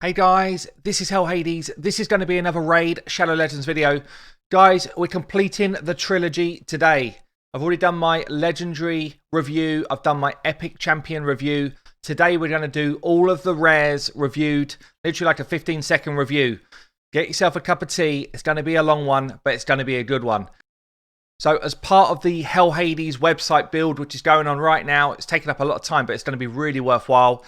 Hey guys, this is Hell Hades. This is going to be another Raid Shadow Legends video. Guys, we're completing the trilogy today. I've already done my Legendary review. I've done my Epic Champion review. Today we're going to do all of the rares reviewed. Literally like a 15-second review. Get yourself a cup of tea. It's going to be a long one, but it's going to be a good one. So as part of the Hell Hades website build, which is going on right now, it's taken up a lot of time, but it's going to be really worthwhile.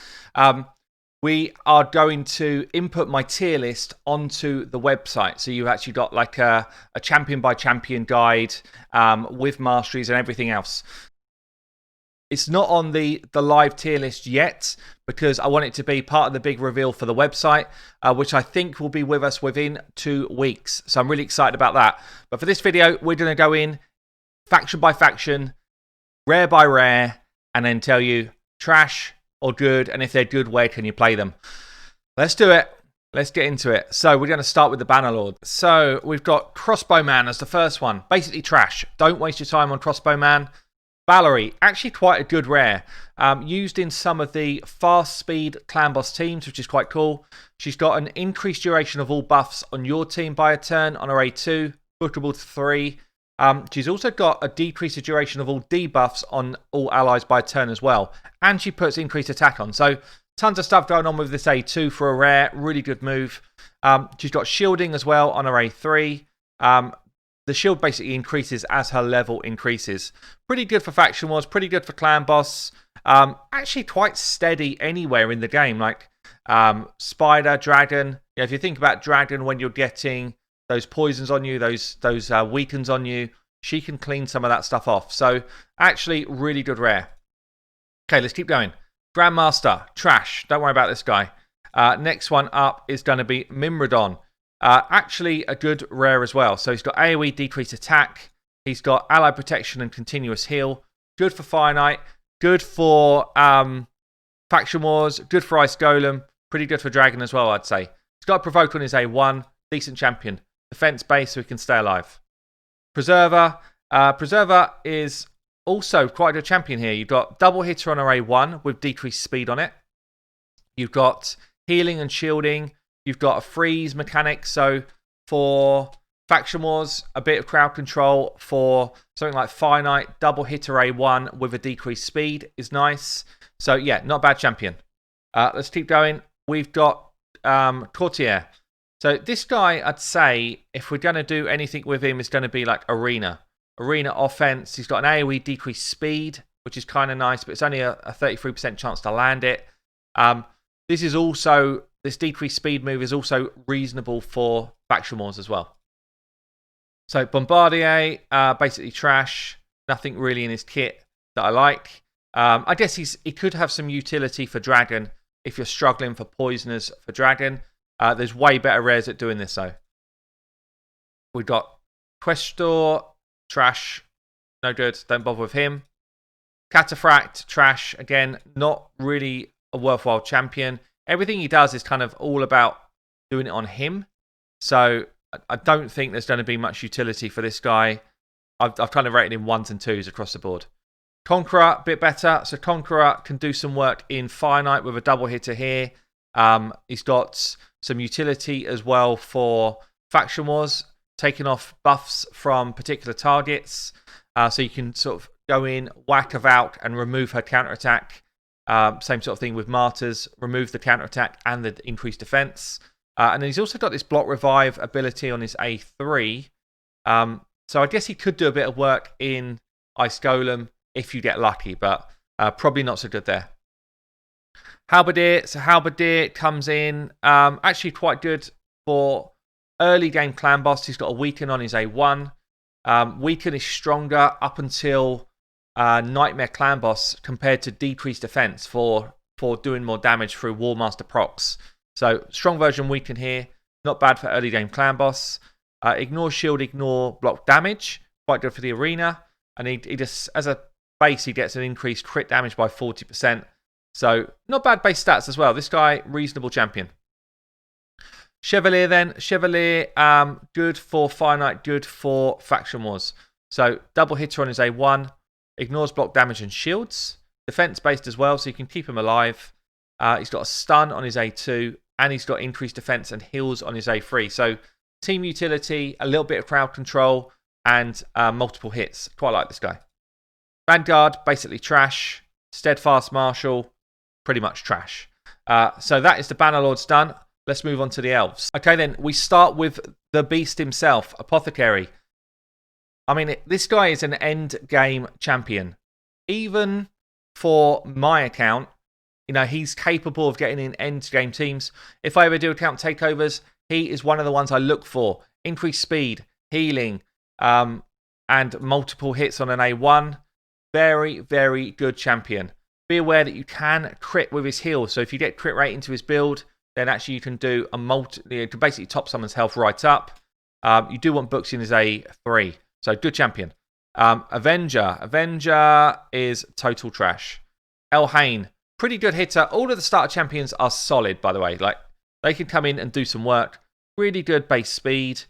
We are going to input my tier list onto the website. So you've actually got like a champion by champion guide with masteries and everything else. It's not on the live tier list yet because I want it to be part of the big reveal for the website, which I think will be with us within 2 weeks. So I'm really excited about that. But for this video, we're going to go in faction by faction, rare by rare, and then tell you trash or good, and if they're good, where can you play them? Let's do it. Let's get into it. So we're going to start with the Bannerlord. So we've got Crossbowman as the first one. Basically trash. Don't waste your time on Crossbowman. Valerie, actually quite a good rare. Used in some of the fast speed clan boss teams, which is quite cool. She's got an increased duration of all buffs on your team by a turn on her A2, bookable to 3. She's also got a decreased duration of all debuffs on all allies by a turn as well. And she puts increased attack on. So tons of stuff going on with this A2 for a rare. Really good move. She's got shielding as well on her A3. The shield basically increases as her level increases. Pretty good for faction wars. Pretty good for clan boss. Actually quite steady anywhere in the game. Like Spider, Dragon. Yeah, if you think about Dragon when you're getting those poisons on you, those weakens on you, she can clean some of that stuff off. So actually really good rare. Okay, let's keep going. Grandmaster, trash. Don't worry about this guy. Next one up is going to be Mimrodon. Actually a good rare as well. So he's got AoE decreased attack. He's got ally protection and continuous heal. Good for Fire Knight. Good for faction wars. Good for Ice Golem. Pretty good for Dragon as well, I'd say. He's got a provoke on his A1. Decent champion. Defense base so he can stay alive. Preserver. Preserver is also quite a good champion here. You've got double hitter on her A1 with decreased speed on it. You've got healing and shielding. You've got a freeze mechanic. So for faction wars, a bit of crowd control. For something like Fire Knight, double hitter A1 with a decreased speed is nice. So yeah, not a bad champion. Let's keep going. We've got Courtier. So this guy, I'd say, if we're going to do anything with him, it's going to be like Arena. Arena offense. He's got an AoE decreased speed, which is kind of nice, but it's only a 33% chance to land it. This decreased speed move is also reasonable for faction wars as well. So Bombardier, basically trash. Nothing really in his kit that I like. I guess he could have some utility for Dragon if you're struggling for poisoners for Dragon. There's way better rares at doing this though. We've got Questor, trash, no good, don't bother with him. Cataphract, trash, again, not really a worthwhile champion. Everything he does is kind of all about doing it on him. So I don't think there's going to be much utility for this guy. I've kind of rated him 1s and 2s across the board. Conqueror, a bit better. So Conqueror can do some work in Fire Knight with a double hitter here. He's got some utility as well for faction wars, taking off buffs from particular targets. So you can sort of go in, whack her out, and remove her counterattack. Same sort of thing with Martyrs, remove the counterattack and the increased defense. And then he's also got this block revive ability on his A3. So I guess he could do a bit of work in Ice Golem if you get lucky, but probably not so good there. Halberdier. So Halberdier comes in actually quite good for early game clan boss. He's got a weaken on his A1. Weaken is stronger up until Nightmare clan boss compared to decreased defense for doing more damage through Warmaster procs. So strong version weaken here. Not bad for early game clan boss. Ignore shield, ignore block damage. Quite good for the arena. And he just, as a base, he gets an increased crit damage by 40%. So not bad base stats as well. This guy, reasonable champion. Chevalier then. Chevalier, good for Fire Knight, good for faction wars. So double hitter on his A1. Ignores block damage and shields. Defense based as well, so you can keep him alive. He's got a stun on his A2 and he's got increased defense and heals on his A3. So team utility, a little bit of crowd control, and multiple hits. Quite like this guy. Vanguard, basically trash. Steadfast Marshal, pretty much trash. So that is the Bannerlords done. Let's move on to the Elves. Okay, then we start with the beast himself, Apothecary. I mean, this guy is an end game champion. Even for my account, you know, he's capable of getting in end game teams. If I ever do account takeovers, he is one of the ones I look for. Increased speed, healing, and multiple hits on an A1. Very, very good champion. Be aware that you can crit with his heal. So if you get crit rate into his build, then actually you can do you can basically top someone's health right up. You do want books in his A3. So good champion. Avenger. Avenger is total trash. Elhain, pretty good hitter. All of the starter champions are solid, by the way. Like, they can come in and do some work. Really good base speed.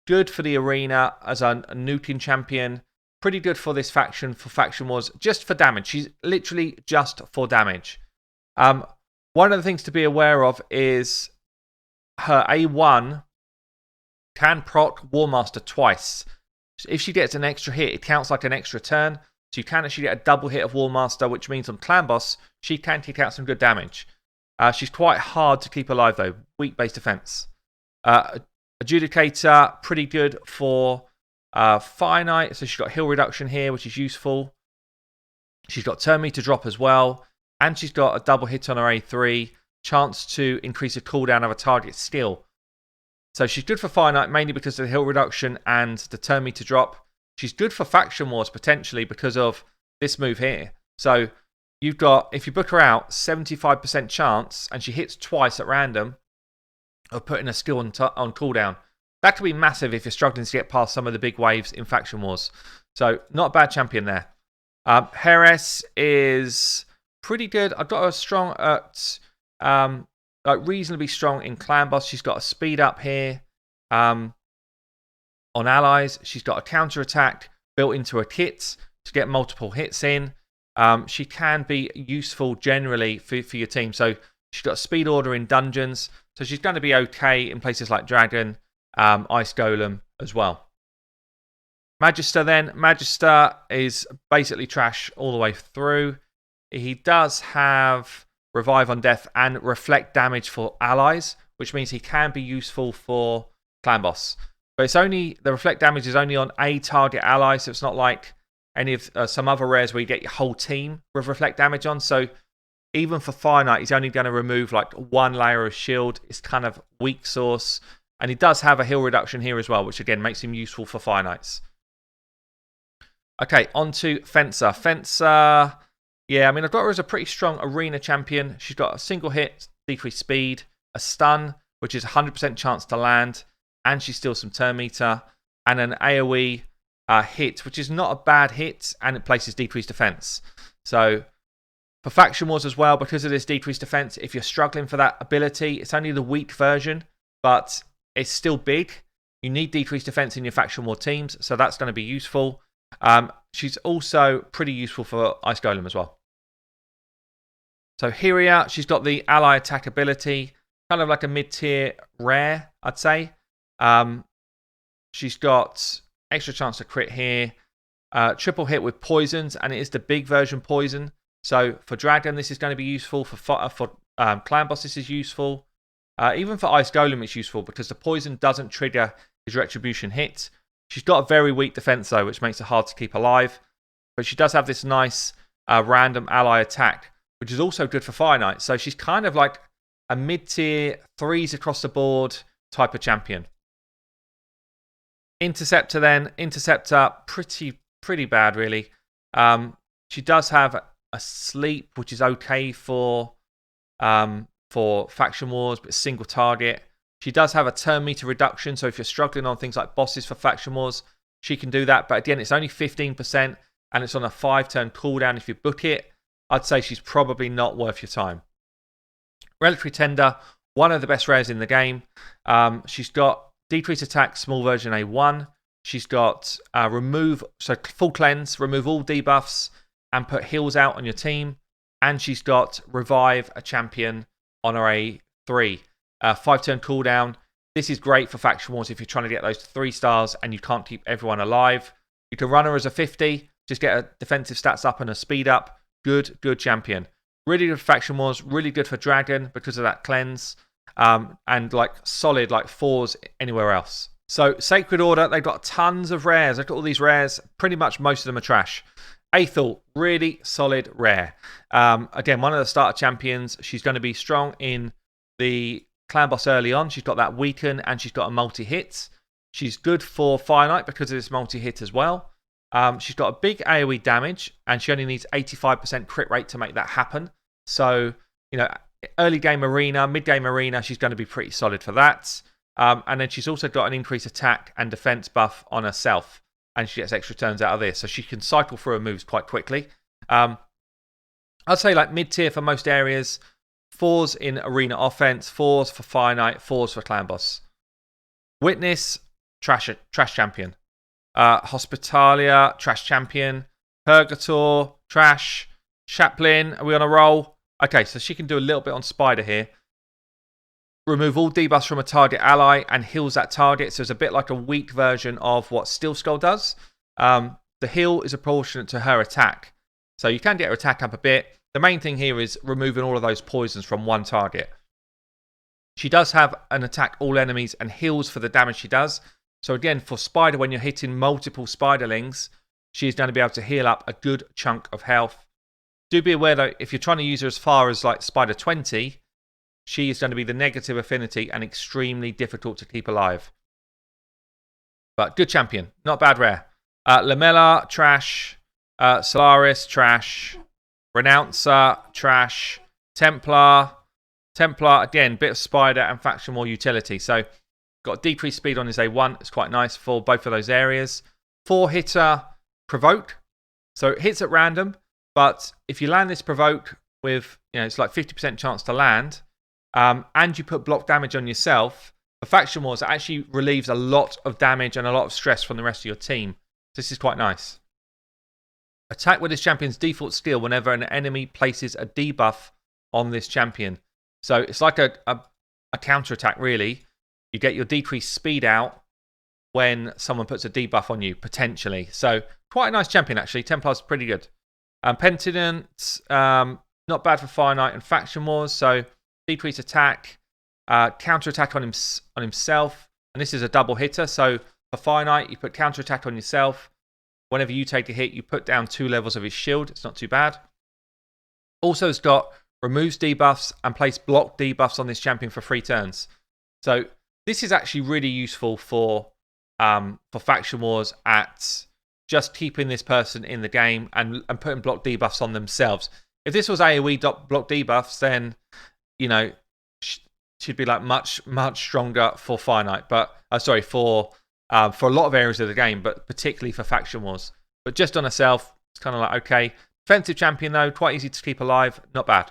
Good for the arena as a nuking champion. Pretty good for this faction, for Faction Wars. Just for damage. She's literally just for damage. One of the things to be aware of is her A1 can proc Warmaster twice. If she gets an extra hit, it counts like an extra turn. So you can actually get a double hit of Warmaster, which means on Clan Boss, she can kick out some good damage. She's quite hard to keep alive, though. Weak base defense. Adjudicator, pretty good for Finite. So she's got heal reduction here, which is useful. She's got turn meter drop as well. And she's got a double hit on her A3. Chance to increase the cooldown of a target's skill. So she's good for Finite, mainly because of the heal reduction and the turn meter drop. She's good for Faction Wars, potentially, because of this move here. So you've got, if you book her out, 75% chance, and she hits twice at random, of putting a skill on cooldown. That could be massive if you're struggling to get past some of the big waves in Faction Wars. So not a bad champion there. RARES is pretty good. I've got her strong at... like reasonably strong in Clan Boss. She's got a speed up here. On allies, she's got a counter attack built into her kit to get multiple hits in. She can be useful generally for your team. So she's got a speed order in dungeons. So she's going to be okay in places like Dragon, Ice Golem as well. Magister then. Magister is basically trash all the way through. He does have Revive on Death and reflect damage for allies, which means he can be useful for Clan Boss. But it's only, the reflect damage is only on a target ally, so it's not like any of some other rares where you get your whole team with reflect damage on. So even for Finite, he's only going to remove like one layer of shield. It's kind of weak source. And he does have a heal reduction here as well, which again makes him useful for Finites. Okay, on to Fencer. Fencer... yeah, I mean, I've got her as a pretty strong arena champion. She's got a single hit, decreased speed, a stun, which is 100% chance to land, and she steals some turn meter, and an AoE hit, which is not a bad hit, and it places decreased defense. So, for Faction Wars as well, because of this decreased defense, if you're struggling for that ability, it's only the weak version, but it's still big. You need decreased defense in your Faction War teams, so that's going to be useful. She's also pretty useful for Ice Golem as well. So Hyria, she's got the ally attack ability, kind of like a mid-tier rare, I'd say. She's got extra chance to crit here. Triple hit with poisons, and it is the big version poison. So for Dragon, this is going to be useful. For Clan Boss, this is useful. Even for Ice Golem, it's useful because the poison doesn't trigger his retribution hit. She's got a very weak defense, though, which makes it hard to keep alive. But she does have this nice random ally attack, which is also good for Finite. So she's kind of like a mid-tier, threes across the board type of champion. Interceptor then. Interceptor, pretty bad, really. She does have a sleep, which is okay for Faction Wars, but single target. She does have a turn meter reduction, so if you're struggling on things like bosses for Faction Wars, she can do that. But again, it's only 15%, and it's on a 5-turn cooldown if you book it. I'd say she's probably not worth your time. Reliquary Tender, one of the best rares in the game. She's got decreased attack, small version A1. She's got full cleanse, remove all debuffs, and put heals out on your team. And she's got revive a champion on her A3. 5-turn cooldown. This is great for faction wars if you're trying to get those to 3 stars and you can't keep everyone alive. You can run her as a 50, just get a defensive stats up and a speed up. Good champion. Really good for faction wars, really good for dragon because of that cleanse, and like solid like 4s anywhere else. So Sacred Order, they've got tons of rares. Look at all these rares. Pretty much most of them are trash. Aethel, really solid rare. Again, one of the starter champions. She's going to be strong in the clan boss early on. She's got that weaken and she's got a multi-hit. She's good for Fire Knight because of this multi-hit as well. She's got a big AoE damage and she only needs 85% crit rate to make that happen. So, early game arena, mid game arena, she's going to be pretty solid for that. And then she's also got an increased attack and defense buff on herself. And she gets extra turns out of this. So she can cycle through her moves quite quickly. I'd say like mid-tier for most areas. 4s in arena offense, 4s for Fire Knight, 4s for clan boss. Witness, trash champion. Hospitalia, trash champion. Purgator, trash. Chaplain, are we on a roll? Okay, so she can do a little bit on Spider here. Remove all debuffs from a target ally and heals that target. So it's a bit like a weak version of what Steel Skull does. The heal is proportionate to her attack. So you can get her attack up a bit. The main thing here is removing all of those poisons from one target. She does have an attack all enemies and heals for the damage she does. So again, for Spider, when you're hitting multiple Spiderlings, she's going to be able to heal up a good chunk of health. Do be aware though, if you're trying to use her as far as like Spider 20, she is going to be the negative affinity and extremely difficult to keep alive. But good champion, not bad rare. Lamella, trash. Solaris, trash. Renouncer, trash. Templar, again, bit of Spider and faction war utility. So, got decreased speed on his A1. It's quite nice for both of those areas. 4-hitter, provoke. So, it hits at random. But if you land this provoke with, it's like 50% chance to land, and you put block damage on yourself, for faction wars, it actually relieves a lot of damage and a lot of stress from the rest of your team. This is quite nice. Attack with this champion's default skill whenever an enemy places a debuff on this champion. So it's like a counter attack, really. You get your decreased speed out when someone puts a debuff on you, potentially. So quite a nice champion, actually. Templar's pretty good. Penitence, not bad for Fire Knight and faction wars. So decreased attack, counter attack on himself. And this is a double hitter. So for Fire Knight, you put counter attack on yourself. Whenever you take a hit, you put down 2 levels of his shield. It's not too bad. Also, it's got removes debuffs and place block debuffs on this champion for 3 turns. So this is actually really useful for faction wars at just keeping this person in the game and putting block debuffs on themselves. If this was AoE block debuffs, then she'd be like much stronger for Fire Knight, but for a lot of areas of the game, but particularly for faction wars. But just on herself, it's kind of like, okay. Defensive champion, though, quite easy to keep alive. Not bad.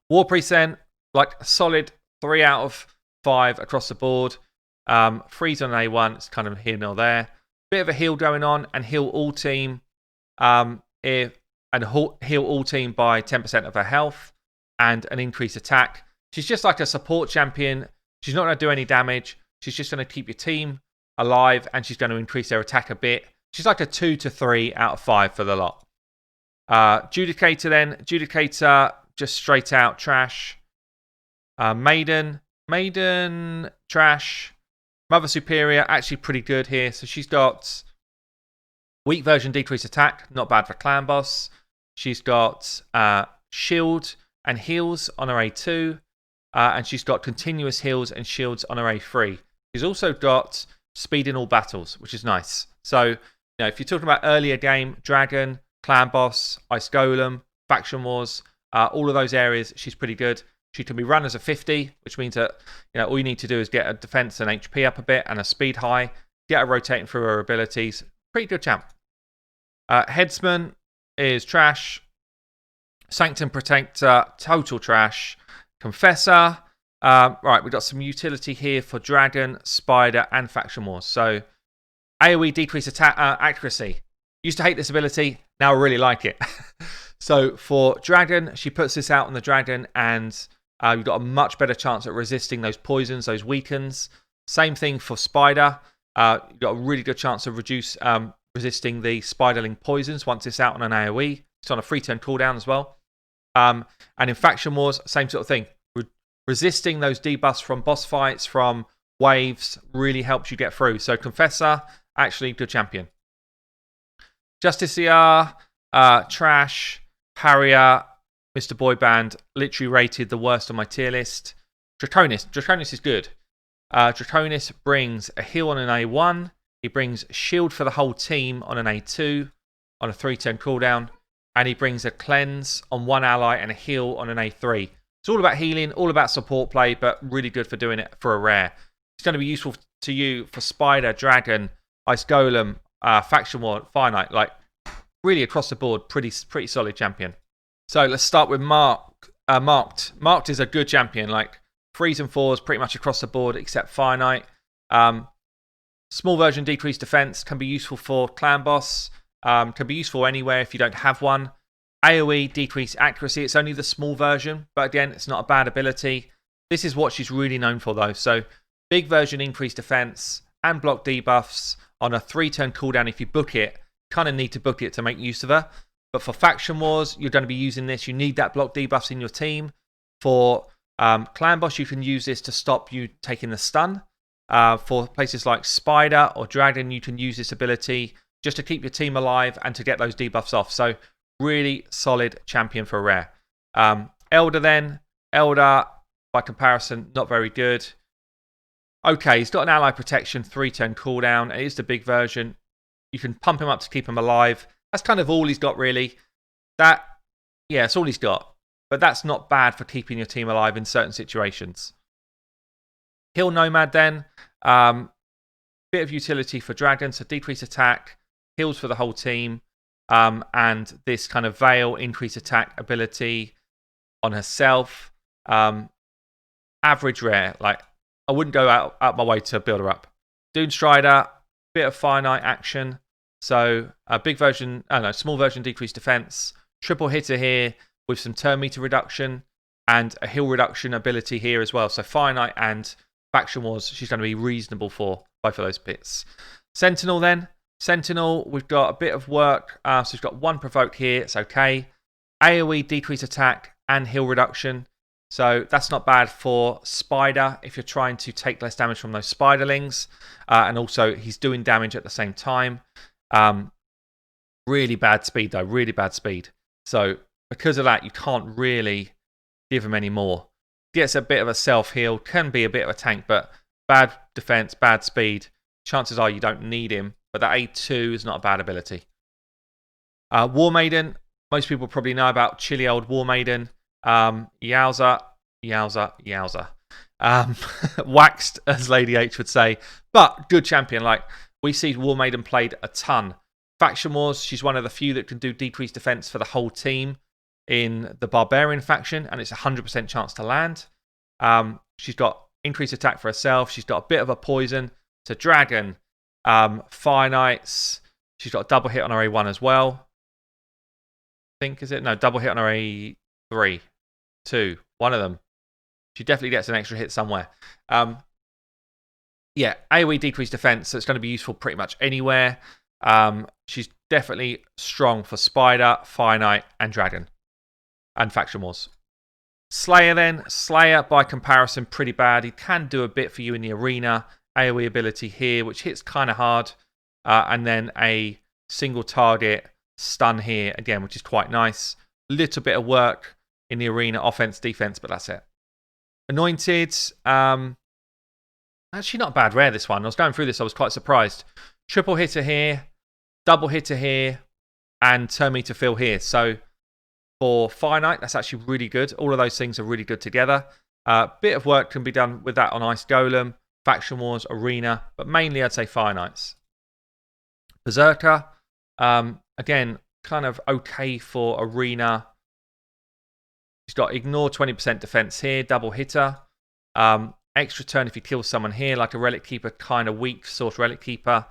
War Priest, then, like a solid 3 out of 5 across the board. Freeze on A1, it's kind of here nor there. Bit of a heal going on, and heal all team. Heal all team by 10% of her health, and an increased attack. She's just like a support champion. She's not going to do any damage. She's just going to keep your team alive, and she's going to increase their attack a bit. She's like a 2 to 3 out of 5 for the lot. Judicator then. Judicator, just straight out trash. Maiden, trash. Mother Superior, actually pretty good here. So she's got weak version decreased attack, not bad for clan boss. She's got shield and heals on her A2. And she's got continuous heals and shields on her A3. She's also got speed in all battles, which is nice. So, if you're talking about earlier game, Dragon, Clan Boss, Ice Golem, Faction Wars, all of those areas, she's pretty good. She can be run as a 50, which means that all you need to do is get a defense and HP up a bit and a speed high, get her rotating through her abilities. Pretty good champ. Headsman is trash. Sanctum Protector, total trash. Confessor. Right, we've got some utility here for Dragon, Spider, and Faction Wars. So, AoE decrease attack accuracy. Used to hate this ability, now I really like it. So, for Dragon, she puts this out on the Dragon, and You've got a much better chance at resisting those poisons, those weakens. Same thing for Spider. You've got a really good chance of resisting the Spiderling poisons once it's out on an AoE. It's on a 3-turn cooldown as well. And in Faction Wars, same sort of thing. Resisting those debuffs from boss fights, from waves, really helps you get through. So Confessor, actually good champion. Justiciar, trash. Harrier, Mr. Boyband, literally rated the worst on my tier list. Draconis. Draconis is good. Draconis brings a heal on an A1. He brings shield for the whole team on an A2 on a 3-turn cooldown. And he brings a cleanse on one ally and a heal on an A3. It's all about healing, all about support play, but really good for doing it for a rare. It's going to be useful to you for Spider, Dragon, Ice Golem, Faction War, Finite. Like, really across the board, pretty solid champion. So let's start with Marked. Marked is a good champion. Like 3s and 4s pretty much across the board except Finite. Small version decreased defense can be useful for clan boss. Can be useful anywhere if you don't have one. AoE decreased accuracy. It's only the small version, but again, it's not a bad ability. This is what she's really known for though. So big version increased defense and block debuffs on a 3-turn cooldown if you book it. Kind of need to book it to make use of her. But for Faction Wars, you're going to be using this. You need that block debuffs in your team. For Clan Boss, you can use this to stop you taking the stun. For places like Spider or Dragon, you can use this ability just to keep your team alive and to get those debuffs off. So really solid champion for a rare. Elder then. Elder, by comparison, not very good. Okay, he's got an ally protection, 3-turn cooldown. It is the big version. You can pump him up to keep him alive. That's kind of all he's got, really. That's all he's got. But that's not bad for keeping your team alive in certain situations. Heal Nomad then. Bit of utility for Dragon, so decrease attack, heals for the whole team, and this kind of Veil, increase attack ability on herself. Average rare. Like, I wouldn't go out my way to build her up. Dune Strider, bit of Finite action. So a big version, small version decreased defense. Triple hitter here with some turn meter reduction and a heal reduction ability here as well. So Finite and Faction Wars, she's going to be reasonable for both of those bits. Sentinel then. Sentinel, we've got a bit of work. So we've got 1 provoke here. It's okay. AoE decrease attack and heal reduction. So that's not bad for Spider if you're trying to take less damage from those Spiderlings. And also he's doing damage at the same time. Really bad speed though, really bad speed. So because of that, you can't really give him any more. Gets a bit of a self-heal, can be a bit of a tank, but bad defense, bad speed. Chances are you don't need him, but that A2 is not a bad ability. War Maiden, most people probably know about chilly old War Maiden. Yowza. Waxed, as Lady H would say, but good champion. Like, we see War Maiden played a ton. Faction Wars, she's one of the few that can do decreased defense for the whole team in the Barbarian faction, and it's a 100% chance to land. She's got increased attack for herself. She's got a bit of a poison to Dragon. Finites. She's got a double hit on her A1 as well. I think, is it? No, double hit on her A3. 2. One of them. She definitely gets an extra hit somewhere. AoE decreased defense, so it's going to be useful pretty much anywhere. She's definitely strong for Spider, Finite, and Dragon. And Faction Wars. Slayer then. Slayer, by comparison, pretty bad. He can do a bit for you in the arena. AoE ability here, which hits kind of hard. And then a single target stun here, again, which is quite nice. Little bit of work in the arena, offense, defense, but that's it. Anointed. Actually, not a bad rare, this one. I was going through this, I was quite surprised. Triple hitter here, double hitter here, and turn meter fill here. So for Finite, that's actually really good. All of those things are really good together. Bit of work can be done with that on Ice Golem, Faction Wars, Arena, but mainly I'd say Finites. Berserker, again, kind of okay for Arena. She's got ignore 20% defense here, double hitter. Extra turn if you kill someone here, like a Relic Keeper, kind of weak source Relic Keeper.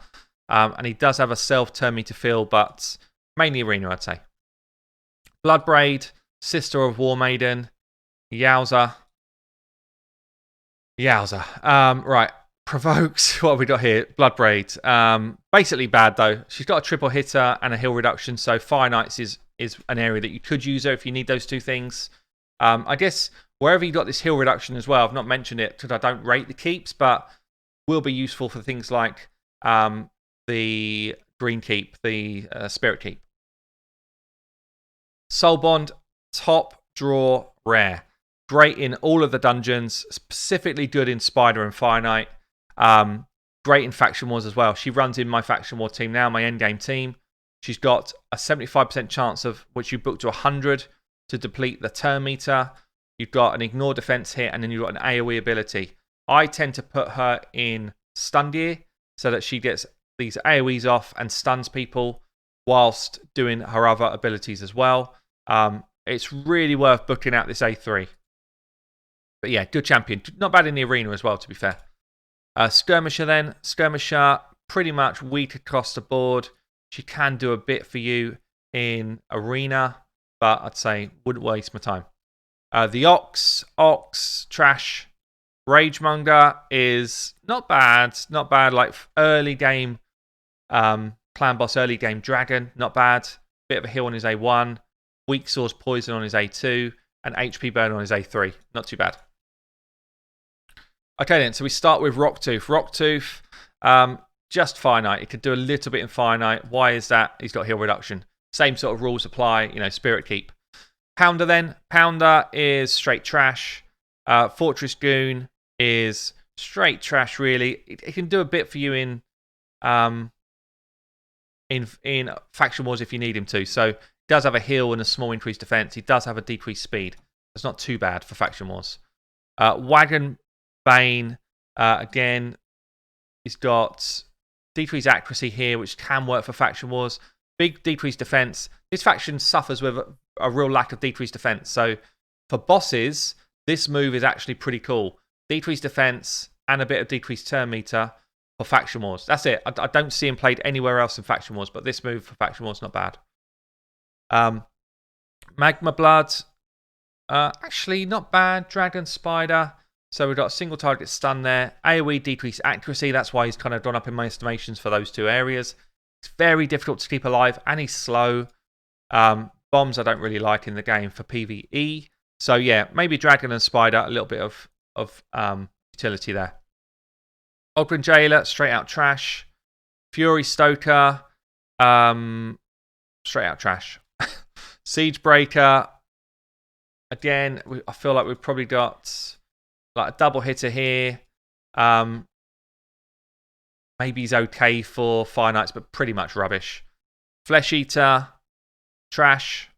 And he does have a self-turn meter fill, but mainly Arena, I'd say. Bloodbraid, Sister of War Maiden, Yowza. Yowza. Right. Provokes. What have we got here? Bloodbraid. Basically bad though. She's got a triple hitter and a heal reduction, so Fire Knights is an area that you could use her if you need those two things. I guess wherever you got this heal reduction as well, I've not mentioned it because I don't rate the keeps, but will be useful for things like the green keep, the spirit keep. Soul Bond, top draw rare. Great in all of the dungeons, specifically good in Spider and Fire Knight. Great in Faction Wars as well. She runs in my Faction War team now, my endgame team. She's got a 75% chance of which you book to 100 to deplete the turn meter. You've got an ignore defense hit, and then you've got an AoE ability. I tend to put her in stun gear so that she gets these AoEs off and stuns people whilst doing her other abilities as well. It's really worth booking out this A3. But yeah, good champion. Not bad in the arena as well, to be fair. Skirmisher then. Skirmisher, pretty much weak across the board. She can do a bit for you in arena, but I'd say wouldn't waste my time. The Ox, trash. Ragemonger is not bad. Not bad, like early game clan boss, early game dragon. Not bad. Bit of a heal on his A1. Weak source poison on his A2. And HP burn on his A3. Not too bad. Okay then, so we start with Rocktooth. Rocktooth, just Fire Knight. He could do a little bit in Fire Knight. Why is that? He's got heal reduction. Same sort of rules apply, you know, Spirit Keep. Pounder then. Pounder is straight trash. Fortress Goon is straight trash, really. It can do a bit for you in Faction Wars if you need him to. So he does have a heal and a small increased defense. He does have a decreased speed. That's not too bad for Faction Wars. Wagon Bane, again, he's got decreased accuracy here, which can work for Faction Wars. Big decreased defense. This faction suffers with a real lack of decreased defense. So for bosses, this move is actually pretty cool. Decreased defense and a bit of decreased turn meter for Faction Wars. That's it. I don't see him played anywhere else in Faction Wars, but this move for Faction Wars is not bad. Magma Blood, actually not bad. Dragon Spider. So we've got a single target stun there. AoE decreased accuracy. That's why he's kind of gone up in my estimations for those two areas. It's very difficult to keep alive, and he's slow. Bombs I don't really like in the game for PvE. So yeah, maybe Dragon and Spider, a little bit of utility there. Ogryn Jailer, straight out trash. Fury Stoker, straight out trash. Siege Breaker, again, I feel like we've probably got like a double hitter here. Maybe he's okay for Fire Knights, but pretty much rubbish. Flesh Eater, trash.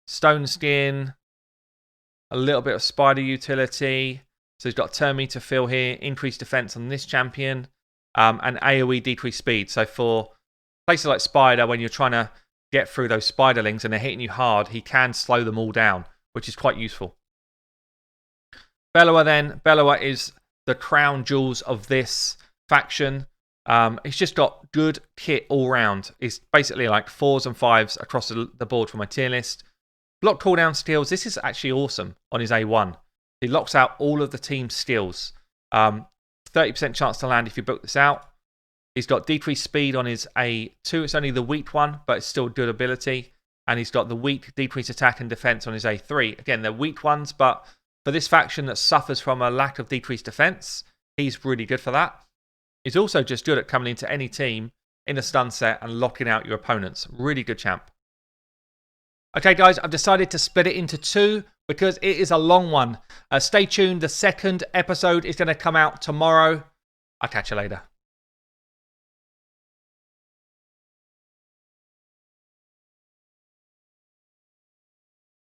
Stone Skin, a little bit of Spider utility. So he's got turn meter fill here, increased defense on this champion, and AoE decreased speed. So for places like Spider, when you're trying to get through those spiderlings and they're hitting you hard, he can slow them all down, which is quite useful. Bellower then. Bellower is the crown jewels of this faction. He's just got good kit all round. It's basically like 4s and 5s across the board for my tier list. Block cooldown skills. This is actually awesome on his A1. He locks out all of the team's skills. 30% chance to land if you book this out. He's got decreased speed on his A2. It's only the weak one, but it's still good ability. And he's got the weak decreased attack and defense on his A3. Again, they're weak ones, but for this faction that suffers from a lack of decreased defense, he's really good for that. He's also just good at coming into any team in a stun set and locking out your opponents. Really good champ. Okay, guys, I've decided to split it into two because it is a long one. Stay tuned. The second episode is going to come out tomorrow. I'll catch you later.